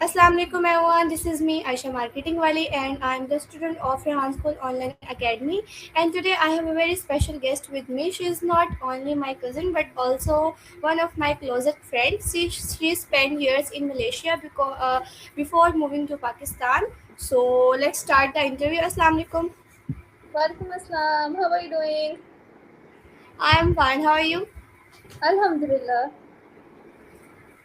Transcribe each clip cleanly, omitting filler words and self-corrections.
Assalamu alaikum everyone. This is me Aisha Marketing Wali and I am the student of Rehan School Online Academy, and today I have a very special guest with me. She is not only my cousin but also one of my closest friends. She spent years in Malaysia before moving to Pakistan. So let's start the interview. Assalamu alaikum. Walaikum Assalam. How are you doing? I am fine. How are you? Alhamdulillah.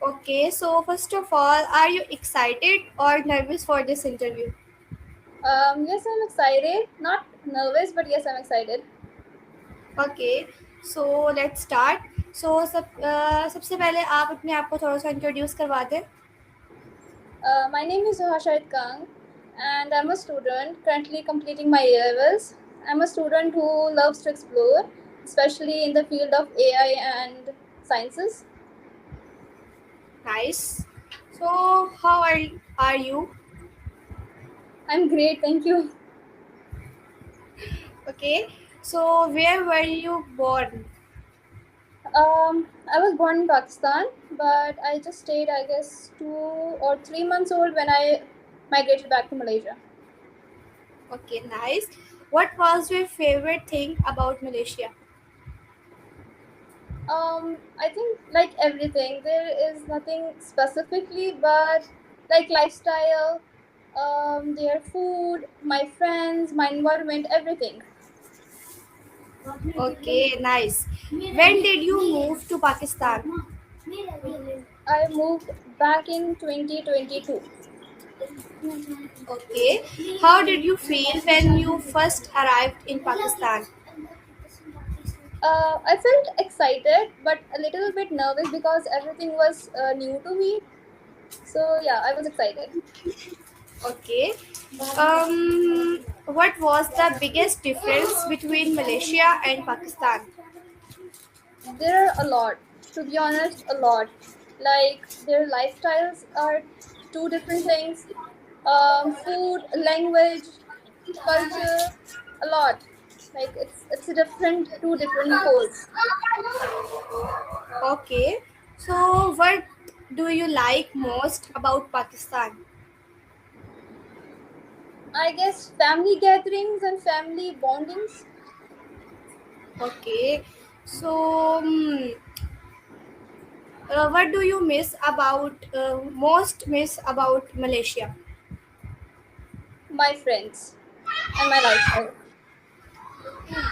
Okay, so first of all, are you excited or nervous for this interview? Yes, I'm excited. Not nervous, but yes, I'm excited. Okay so let's start सबसे पहले आप अपने आप को थोड़ा सा introduce करवा दें. My name is Zuha Shahid Kang, and I'm a student currently completing my A levels. I'm a student who loves to explore, especially in the field of AI and sciences. Nice. So how are you? I'm great, thank you. Okay so where were you born? I was born in Pakistan, but I just stayed, I guess, 2 or 3 months old when I migrated back to Malaysia. Okay nice. What was your favorite thing about Malaysia? I think like everything, there is nothing specifically, but like lifestyle, their food, my friends, my environment, everything. Okay, nice. When did you move to Pakistan? I moved back in 2022. Okay. How did you feel when you first arrived in Pakistan? I felt excited, but a little bit nervous because everything was new to me. So yeah, I was excited. Okay. What was the biggest difference between Malaysia and Pakistan? There are a lot, to be honest, a lot. Like their lifestyles are two different things. Food, language, culture, a lot. Like it's a different two different poles. Okay. So, what do you like most about Pakistan? I guess family gatherings and family bondings. Okay. So, what do you most miss about Malaysia? My friends and my lifestyle.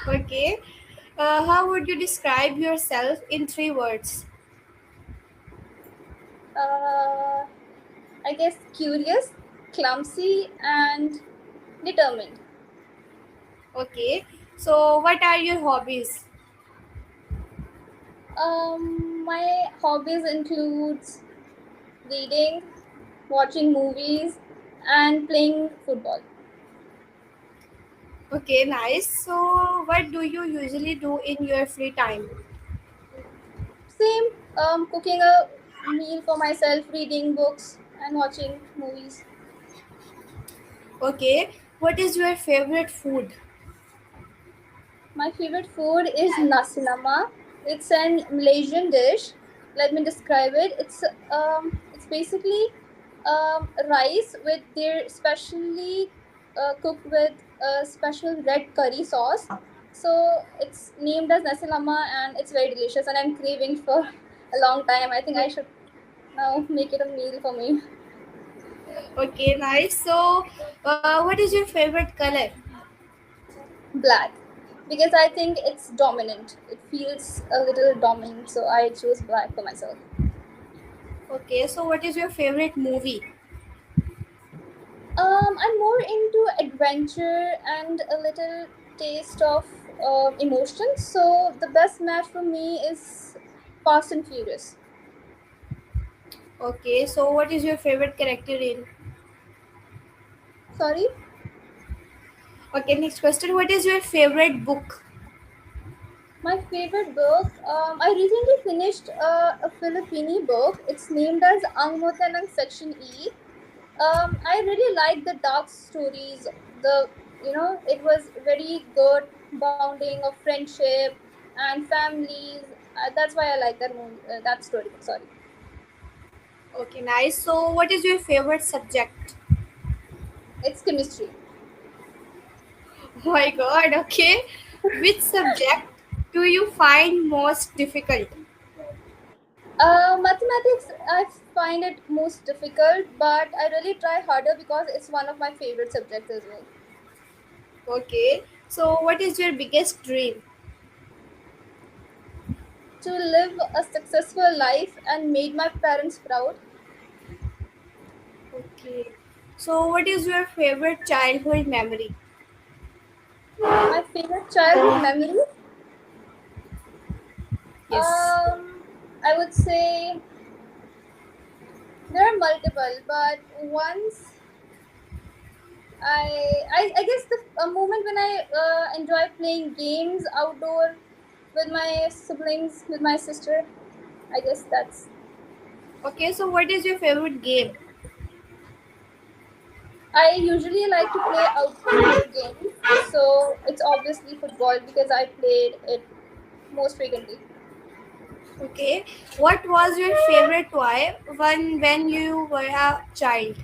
Okay. How would you describe yourself in 3 words? Uh, I guess curious, clumsy, and determined. Okay. So, what are your hobbies? My hobbies includes reading, watching movies, and playing football. Okay, nice. So, what do you usually do in your free time? Same, cooking a meal for myself, reading books, and watching movies. Okay, what is your favorite food? My favorite food is nasi lemak. It's an Malaysian dish. Let me describe it. It's basically rice with their specially cooked with a special red curry sauce. So it's named as nasi lemak and it's very delicious. And I'm craving for a long time. I think I should now make it a meal for me. Okay, nice. So, what is your favorite color? Black, because I think it's dominant. It feels a little dominant, so I choose black for myself. Okay, so what is your favorite movie? I'm more into adventure and a little taste of emotions. So the best match for me is Fast and Furious. Okay, so what is your favorite character in? Sorry, Okay, next question. What is your favorite book? my favorite book. I recently finished a Filipino book. It's named as Ang Motanang Section E. I really like the dark stories. It was very good bonding of friendship and families. That's why I like that movie, that story. Sorry. Okay, nice. So, what is your favorite subject? It's chemistry. Oh my god, okay. Which subject do you find most difficult? Mathematics, I find it most difficult, but I really try harder because it's one of my favorite subjects as well. Okay. So, what is your biggest dream? To live a successful life and made my parents proud. Okay. So, what is your favorite childhood memory? My favorite childhood memory, Yes. I would say there are multiple, but once I guess the a moment when I enjoy playing games outdoor with my siblings, with my sister. I guess that's. Okay, so what is your favorite game? I usually like to play outdoor games, so it's obviously football because I played it most frequently. Okay. What was your favorite toy when you were a child?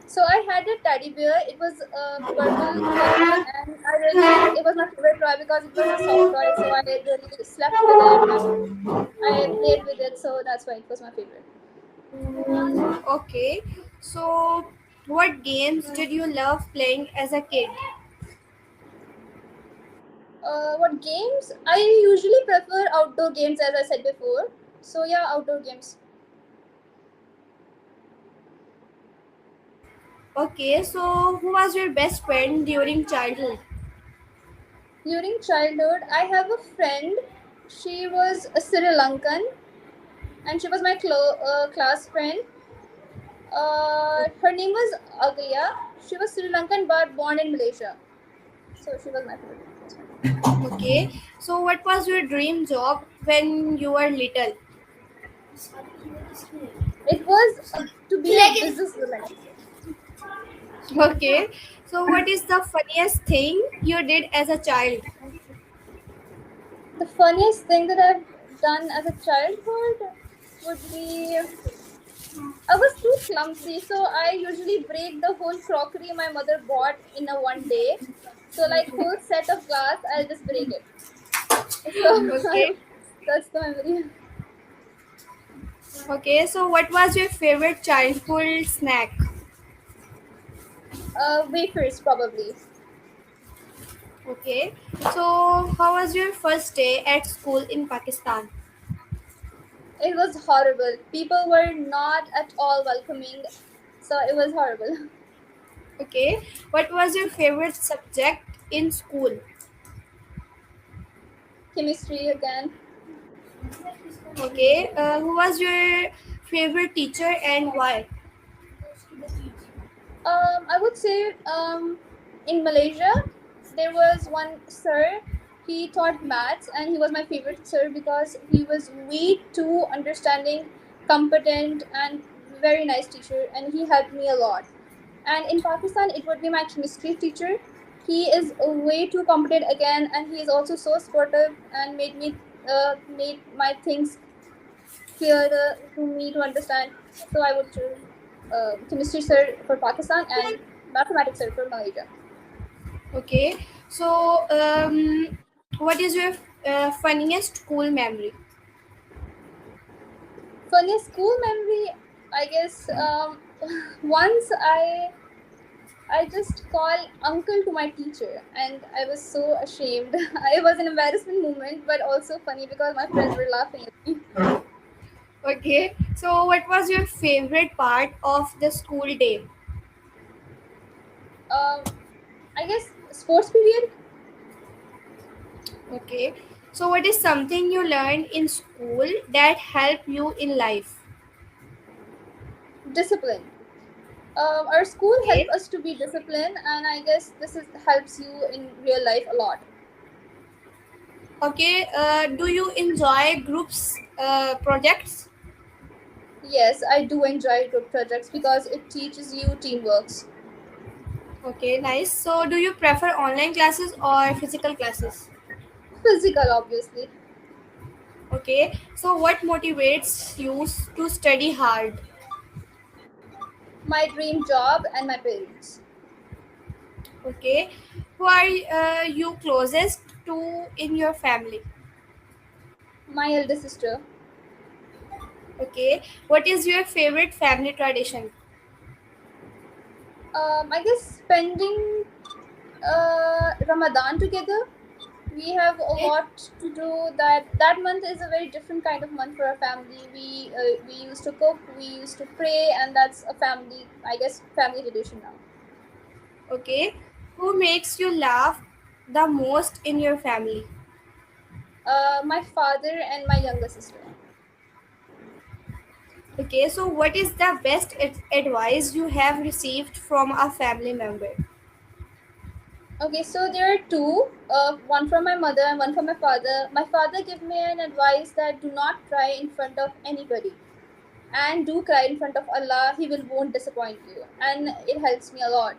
So I had a teddy bear. It was purple color, and I really it was my favorite toy because it was a soft toy. So I really slept with it and I played with it. So that's why it was my favorite. Okay. So, what games did you love playing as a kid? What games? I usually prefer outdoor games, as I said before. So yeah, outdoor games. Okay, so who was your best friend during childhood? During childhood, I have a friend. She was a Sri Lankan, and she was my class friend. Her name was Aglia. She was Sri Lankan but born in Malaysia. So she was my favorite. Okay, so what was your dream job when you were little? It was to be a businesswoman. Okay, so what is the funniest thing you did as a child? The funniest thing that I've done as a childhood would be I was too clumsy, so I usually break the whole crockery my mother bought in a one day. So like whole set of glass, I'll just break it. Okay, So that's the memory. okay, so what was your favorite childhood snack? Wafers probably. Okay, so how was your first day at school in Pakistan? It was horrible. People were not at all welcoming, so it was horrible. Okay, what was your favorite subject in school? Chemistry again. Okay, who was your favorite teacher and why? I would say in Malaysia there was one sir. He taught maths, and he was my favorite sir because he was way too understanding, competent, and very nice teacher, and he helped me a lot. And in Pakistan, it would be my chemistry teacher. He is way too competent again, and he is also so supportive and made my things clearer to me to understand. So I would choose chemistry sir for Pakistan and mathematics sir for Malaysia. Okay, so what is your funniest school memory? Funniest school memory, I guess. Once I just called uncle to my teacher, and I was so ashamed. It was an embarrassment moment, but also funny because my friends were laughing at me. Okay, so what was your favorite part of the school day? Um, I guess sports period, Okay, so what is something you learned in school that helped you in life? discipline. Our school helped Okay, us to be disciplined, and I guess this is helps you in real life a lot. okay, do you enjoy groups projects? Yes, I do enjoy group projects because it teaches you teamwork. Okay, nice. So do you prefer online classes or physical classes? Physical, obviously. Okay, so what motivates you to study hard? My dream job and my parents. Okay, who are you closest to in your family? My elder sister. Okay, what is your favorite family tradition? I guess spending Ramadan together. We have a Okay, lot to do. That month is a very different kind of month for our family. We used to cook, we used to pray, and that's a family. I guess family tradition now. okay, who makes you laugh the most in your family? My father and my younger sister. Okay, so what is the best advice you have received from a family member? Okay, so there are two. One from my mother and one from my father. My father gave me an advice that do not cry in front of anybody, and do cry in front of Allah. He will won't disappoint you, and it helps me a lot.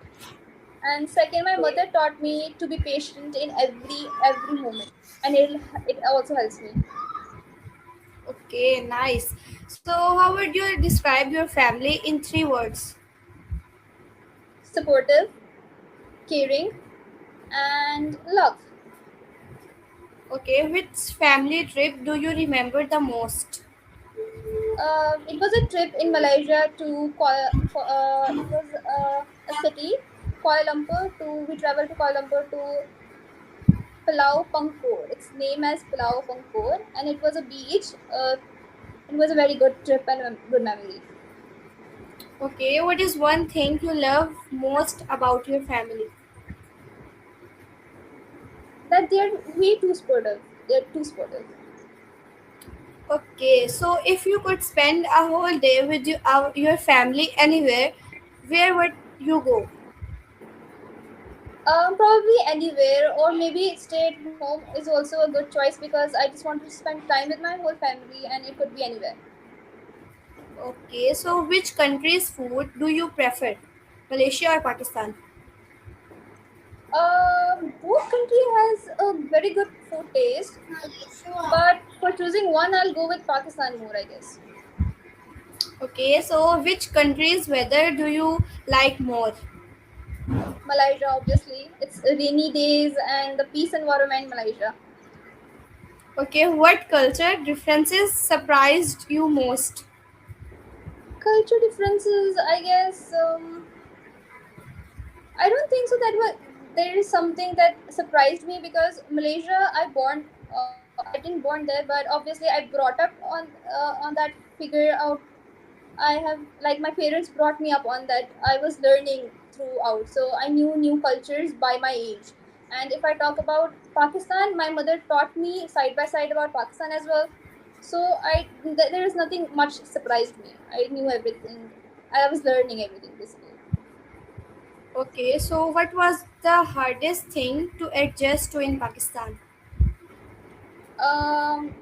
And second, my mother taught me to be patient in every moment, and it also helps me. Okay, nice. So, how would you describe your family in three words? Supportive, caring, and love. Okay, which family trip do you remember the most? It was a trip in Malaysia to it was a city, Kuala Lumpur. We traveled to Kuala Lumpur to Pulau Pangkor. It's named as Pulau Pangkor, and it was a beach. It was a very good trip and a good memory. Okay, what is one thing you love most about your family? That they're way too sportive. They're too sportive. Okay, so if you could spend a whole day with your family anywhere, where would you go? Probably anywhere, or maybe stay at home is also a good choice because I just want to spend time with my whole family, and it could be anywhere. Okay, so which country's food do you prefer? Malaysia or Pakistan? Both country has a very good food taste, but for choosing one, I'll go with Pakistan more, I guess. Okay, so which country's weather do you like more? Malaysia, obviously, it's rainy days and the peace environment, Malaysia. Okay, what culture differences surprised you most? Culture differences, I guess. I don't think so. There is something that surprised me because Malaysia, I didn't born there, but obviously I brought up on that figure out. I have like my parents brought me up on that. I was learning throughout, so I knew new cultures by my age. And if I talk about Pakistan, my mother taught me side by side about Pakistan as well. So there is nothing much surprised me. I knew everything. I was learning everything basically. Okay, so what was the hardest thing to adjust to in Pakistan? Um,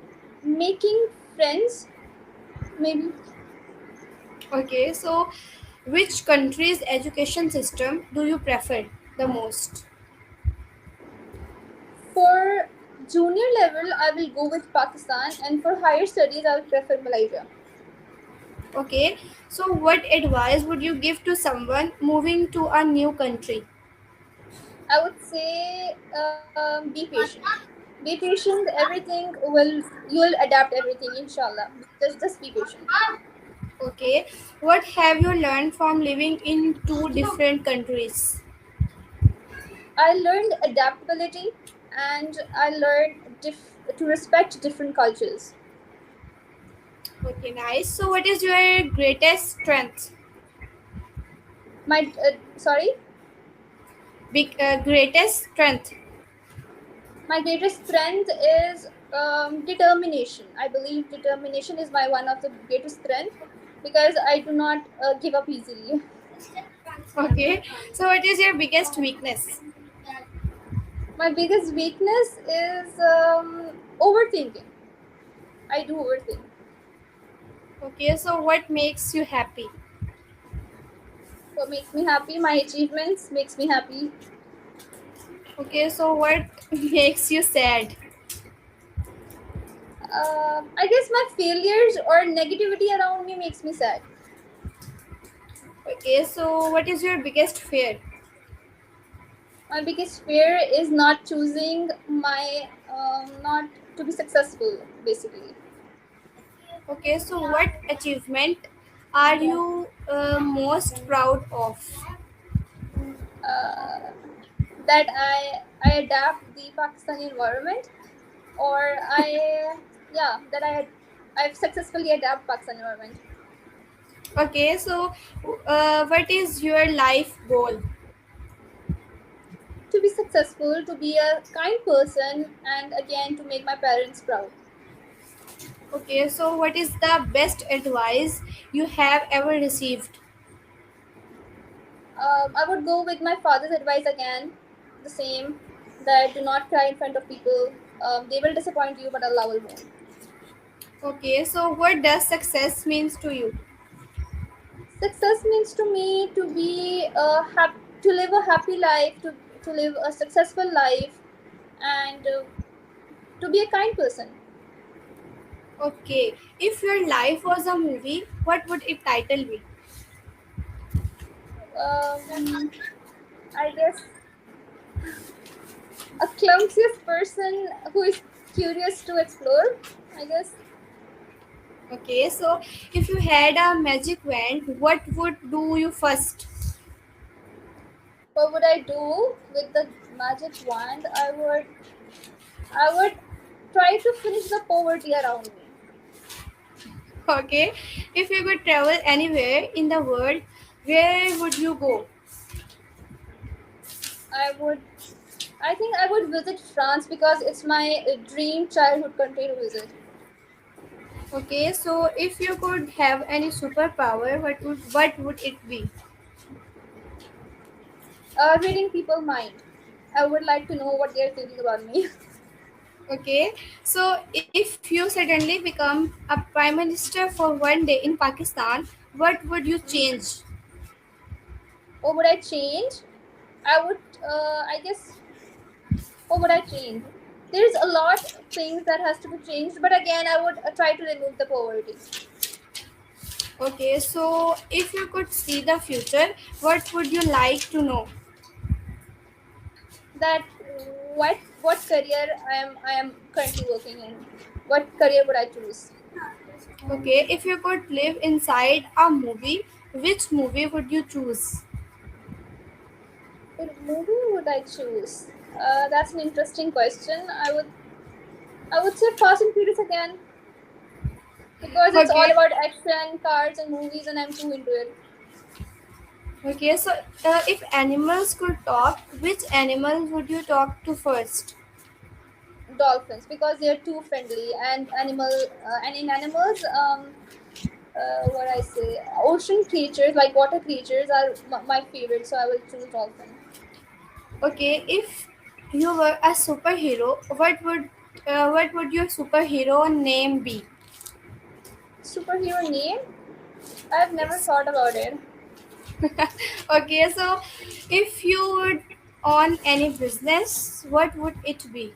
Making friends, maybe. Okay, so which country's education system do you prefer the most? For junior level, I will go with Pakistan, and for higher studies, I will prefer Malaysia. Okay, so what advice would you give to someone moving to a new country? I would say be patient. Be patient. Everything will you will adapt everything, inshallah. Just be patient. Okay, what have you learned from living in two different countries? I learned adaptability, and I learned to respect different cultures. Okay, nice. So, what is your greatest strength? My sorry, Greatest strength. my greatest strength is determination. I believe determination is my one of the greatest strength because I do not give up easily. Okay, so what is your biggest weakness? My biggest weakness is overthinking. I do overthink. Okay, so what makes you happy? What makes me happy? My achievements makes me happy. Okay, so what makes you sad? I guess my failures or negativity around me makes me sad. Okay, so what is your biggest fear? My biggest fear is not choosing my not to be successful, basically. Okay, so what achievement are you most proud of? Uh, that I adapt the Pakistani environment, or I've successfully adapt Pakistan environment. Okay, so what is your life goal? To be successful, to be a kind person, and again to make my parents proud. Okay, so what is the best advice you have ever received? I would go with my father's advice again, the same, that do not cry in front of people. They will disappoint you, but Allah will won't. Okay, so what does success means to you? Success means to me to be to live a happy life, to live a successful life, and to be a kind person. Okay, if your life was a movie, what would its title be? Um, I guess a clumsiest person who is curious to explore. I guess. Okay, so if you had a magic wand, what would do you first? What would I do with the magic wand? I would try to finish the poverty around me. Okay, if you could travel anywhere in the world, where would you go? I would. I think I would visit France because it's my dream childhood country to visit. Okay, so if you could have any superpower, what would it be? Reading people's mind. I would like to know what they're thinking about me. Okay, so if you suddenly become a prime minister for one day in Pakistan, what would you change? What would I change? I would. I guess. What would I change? There's a lot of things that has to be changed, but again, I would try to remove the poverty. Okay, so if you could see the future, what would you like to know? That what career I am currently working in. What career would I choose? Okay, if you could live inside a movie, which movie would you choose? What movie would I choose? That's an interesting question. I would say Fast and Furious again because it's all Okay, about action, cars, and movies, and I'm too into it. okay, so if animals could talk, which animal would you talk to first? Dolphins because they're too friendly and in animals what I say ocean creatures like water creatures are my favorite, so I will choose dolphin. Okay, if you were a superhero, what would your superhero name be? Superhero name? I've never Yes. thought about it. Okay, so if you would own any business, what would it be?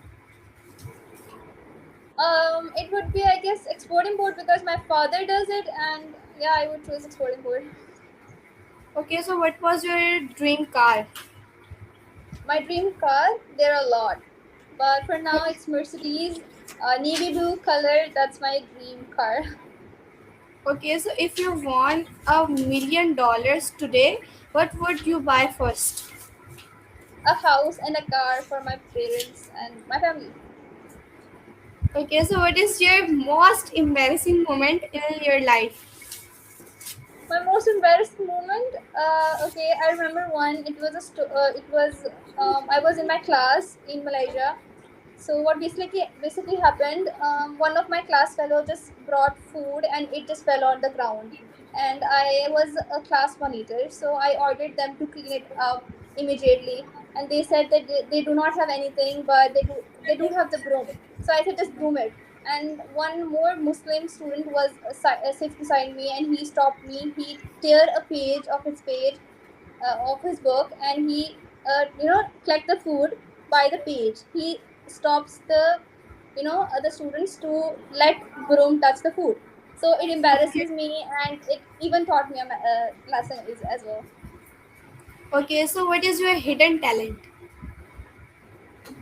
It would be, I guess, export import because my father does it, and yeah, I would choose export import. Okay, so what was your dream car? My dream car, there are a lot, but for now it's Mercedes, navy blue color. That's my dream car. Okay, so if you won $1 million today, what would you buy first? A house and a car for my parents and my family. Okay, so what is your most embarrassing moment in your life? My most embarrassing moment. Okay, I remember one. I was in my class in Malaysia. So what basically happened? One of my class fellow just brought food and it just fell on the ground, and I was a class monitor, so I ordered them to clean it up immediately. And they said that they do not have anything, but they do have the broom. So I said just broom it. And one more Muslim student was sits beside me, and he stopped me. He tear a page of his book, and he collect the food by the page. He stops the the students to let broom touch the food. So it Okay. embarrasses me, and it even taught me a lesson is as well. Okay, so what is your hidden talent?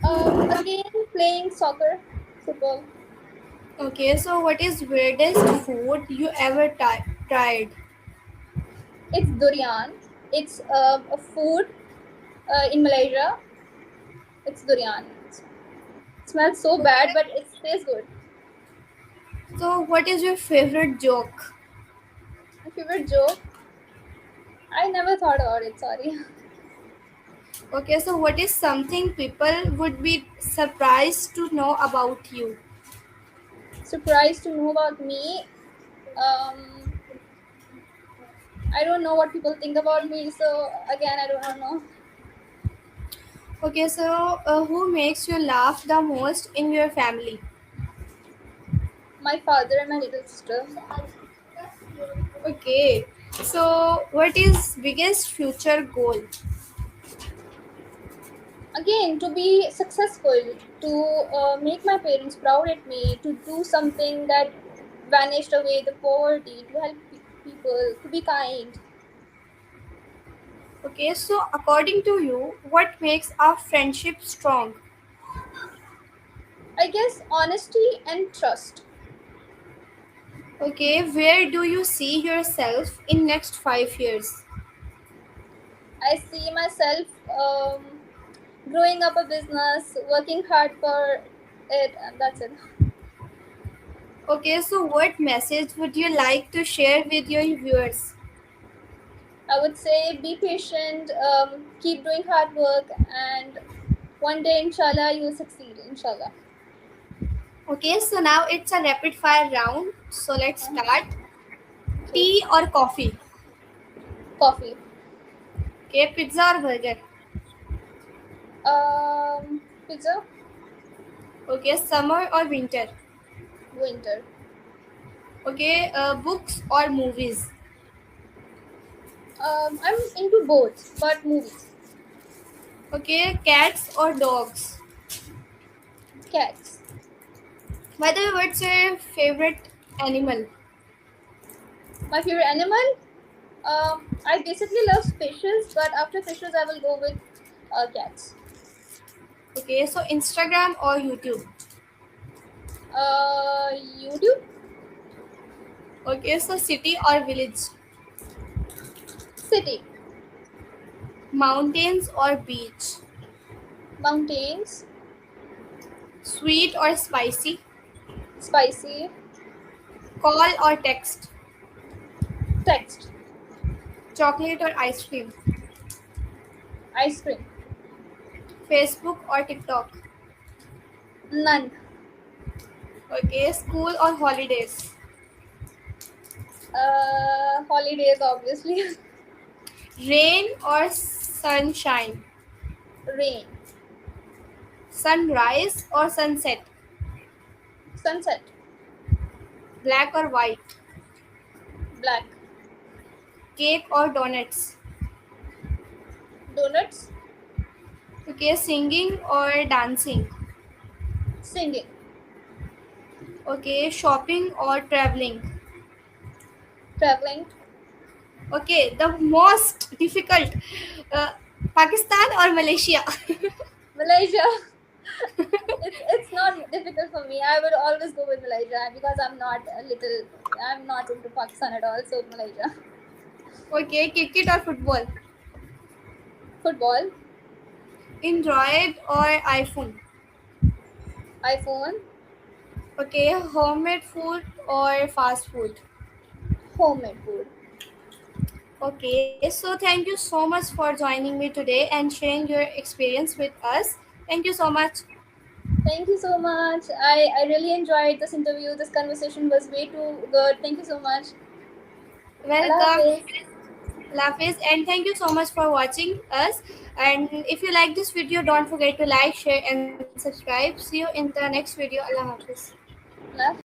Again, playing soccer, football. Okay, so what is weirdest food you ever tried? It's durian. It's a food in Malaysia. It's durian. It smells so bad, Okay. but it tastes good. So what is your favorite joke? My favorite joke. I never thought about it. Sorry. Okay, so what is something people would be surprised to know about you? Surprised to know about me. Um, I don't know what people think about me. So again, I don't know. Okay, so who makes you laugh the most in your family? My father and my little sister. Okay, so what is biggest future goal? Again, to be successful, to make my parents proud at me, to do something that vanished away the poverty, to help people, to be kind. Okay, so according to you, what makes our friendship strong? I guess honesty and trust. Okay, where do you see yourself in next 5 years? I see myself growing up a business, working hard for it, and that's it. Okay, so what message would you like to share with your viewers? I would say be patient, keep doing hard work, and one day, inshallah, you'll succeed. Inshallah. Okay, so now it's a rapid fire round. So let's Uh-huh. start. Okay. Tea or coffee? Coffee. Okay, pizza or burger? Pizza. Okay, summer or winter? Winter. Okay, books or movies? I'm into both, but movies. Okay, cats or dogs? Cats. By the way, what's your favorite animal? My favorite animal. I basically love fishes, but after fishes, I will go with cats. Okay, so Instagram or YouTube? YouTube. Okay, so city or village? City. Mountains or beach? Mountains. Sweet or spicy? Spicy. Call or text? Text. Chocolate or ice cream? Ice cream. Facebook or TikTok? None. Okay, school or holidays? Holidays, obviously. Rain or sunshine? Rain. Sunrise or sunset? Sunset. Black or white? Black. Cake or donuts? Donuts. Okay, singing or dancing? Singing. Okay, shopping or traveling? Traveling. Okay, the most difficult, uh, Pakistan or Malaysia? Malaysia. It's not difficult for me. I would always go with Malaysia because I'm not a little. I'm not into Pakistan at all. So Malaysia. Okay, cricket or football? Football. Android or iPhone? iPhone. Okay, homemade food or fast food? Homemade food. Okay, so thank you so much for joining me today and sharing your experience with us. Thank you so much. Thank you so much. I really enjoyed this interview. This conversation was way too good. Thank you so much. Allah Welcome, Hafiz. Lafis, and thank you so much for watching us. And if you like this video, don't forget to like, share, and subscribe. See you in the next video. Allah Hafiz. Allah Hafiz.